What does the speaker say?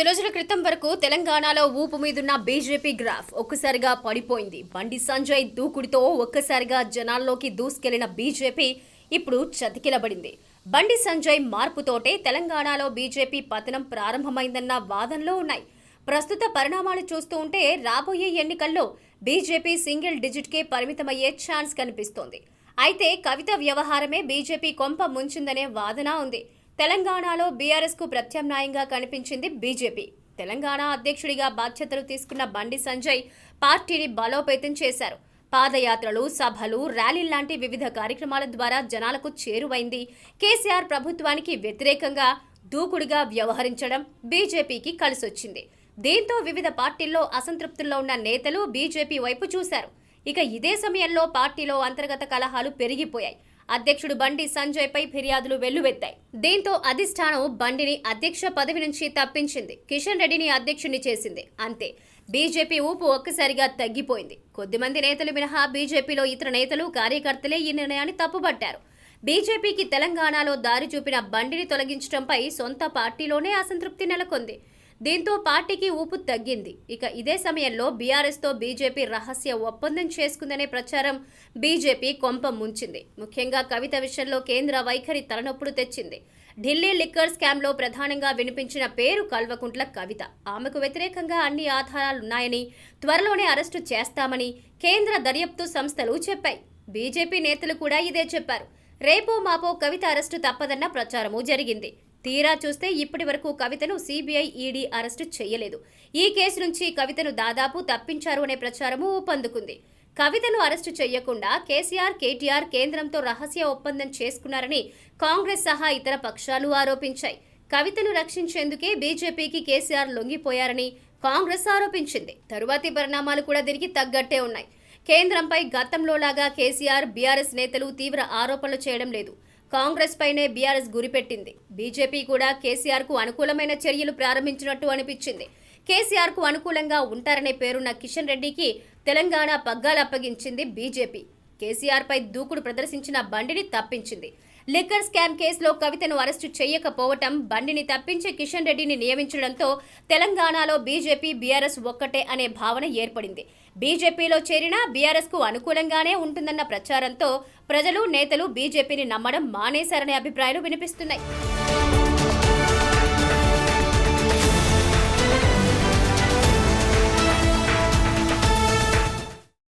కొద్ది రోజుల క్రితం వరకు తెలంగాణలో ఊపు మీదున్న బీజేపీ గ్రాఫ్ ఒక్కసారిగా పడిపోయింది. బండి సంజయ్ దూకుడితో ఒక్కసారిగా జనాల్లోకి దూసుకెళ్లిన బీజేపీ ఇప్పుడు చతికిలబడింది. బండి సంజయ్ మార్పుతోటే తెలంగాణలో బీజేపీ పతనం ప్రారంభమైందన్న వాదనలు ఉన్నాయి. ప్రస్తుత పరిణామాలు చూస్తూ ఉంటే రాబోయే ఎన్నికల్లో బీజేపీ సింగిల్ డిజిట్కే పరిమితమయ్యే ఛాన్స్ కనిపిస్తోంది. అయితే కవిత వ్యవహారమే బీజేపీ కొంప ముంచిందనే వాదన ఉంది. తెలంగాణలో బీఆర్ఎస్ కు ప్రత్యామ్నాయంగా కనిపించింది బీజేపీ. తెలంగాణ అధ్యక్షుడిగా బాధ్యతలు తీసుకున్న బండి సంజయ్ పార్టీని బలోపేతం చేశారు. పాదయాత్రలు, సభలు, ర్యాలీల్లాంటి వివిధ కార్యక్రమాల ద్వారా జనాలకు చేరువైంది. కేసీఆర్ ప్రభుత్వానికి వ్యతిరేకంగా దూకుడుగా వ్యవహరించడం బీజేపీకి కలిసొచ్చింది. దీంతో వివిధ పార్టీల్లో అసంతృప్తుల్లో ఉన్న నేతలు బీజేపీ వైపు చూశారు. ఇక ఇదే సమయంలో పార్టీలో అంతర్గత కలహాలు పెరిగిపోయాయి. అధ్యక్షుడు బండి సంజయ్ పై ఫిర్యాదులు వెల్లువెత్తాయి. దీంతో అధిష్టానం బండిని అధ్యక్ష పదవి నుంచి తప్పించింది. కిషన్ రెడ్డిని అధ్యక్షుడిని చేసింది. అంతే, బీజేపీ ఊపు ఒక్కసారిగా తగ్గిపోయింది. కొద్దిమంది నేతలు మినహా బీజేపీలో ఇతర నేతలు, కార్యకర్తలే ఈ నిర్ణయాన్ని తప్పుపట్టారు. బీజేపీకి తెలంగాణలో దారి చూపిన బండిని తొలగించడంపై సొంత పార్టీలోనే అసంతృప్తి నెలకొంది. దీంతో పార్టీకి ఊపు తగ్గింది. ఇక ఇదే సమయంలో బీఆర్ఎస్ తో బీజేపీ రహస్య ఒప్పందం చేసుకుందనే ప్రచారం బీజేపీ కొంప ముంచింది. ముఖ్యంగా కవిత విషయంలో కేంద్ర వైఖరి తలనొప్పులు తెచ్చింది. ఢిల్లీ లిక్కర్ స్కామ్ లో ప్రధానంగా వినిపించిన పేరు కల్వకుంట్ల కవిత. ఆమెకు వ్యతిరేకంగా అన్ని ఆధారాలున్నాయని, త్వరలోనే అరెస్టు చేస్తామని కేంద్ర దర్యాప్తు సంస్థలు చెప్పాయి. బీజేపీ నేతలు కూడా ఇదే చెప్పారు. రేపో మాపో కవిత అరెస్టు తప్పదన్న ప్రచారమూ జరిగింది. తీరా చూస్తే ఇప్పటి వరకు కవితను సిబిఐ, ఈడీ అరెస్టు చేయలేదు. ఈ కేసు నుంచి కవితను దాదాపు తప్పించారు అనే ప్రచారము ఊపందుకుంది. కవితను అరెస్టు చేయకుండా కేసీఆర్, కేటీఆర్ కేంద్రంతో రహస్య ఒప్పందం చేసుకున్నారని కాంగ్రెస్ సహా ఇతర పక్షాలు ఆరోపించాయి. కవితను రక్షించేందుకే బీజేపీకి కేసీఆర్ లొంగిపోయారని కాంగ్రెస్ ఆరోపించింది. తరువాతి పరిణామాలు కూడా దీనికి తగ్గట్టే ఉన్నాయి. కేంద్రంపై గతంలోలాగా కేసీఆర్, బీఆర్ఎస్ నేతలు తీవ్ర ఆరోపణలు చేయడం లేదు. కాంగ్రెస్ పైనే బీఆర్ఎస్ గురిపెట్టింది. బీజేపీ కూడా కేసీఆర్ కు అనుకూలమైన చర్యలు ప్రారంభించినట్టు అనిపించింది. కేసీఆర్ కు అనుకూలంగా ఉంటారనే పేరున్న కిషన్ రెడ్డికి తెలంగాణ పగ్గాలప్పగించింది బీజేపీ. కేసీఆర్ పై దూకుడు ప్రదర్శించిన బండిని తప్పించింది. లిక్కర్ స్కామ్ కేసులో కవితను అరెస్టు చేయకపోవటం, బండిని తప్పించి కిషన్ రెడ్డిని నియమించడంతో తెలంగాణలో బీజేపీ, బీఆర్ఎస్ ఒక్కటే అనే భావన ఏర్పడింది. బీజేపీలో చేరినా బీఆర్ఎస్ కు అనుకూలంగానే ఉంటుందన్న ప్రచారంతో ప్రజలు, నేతలు బీజేపీని నమ్మడం మానేశారనే అభిప్రాయాలు వినిపిస్తున్నాయి.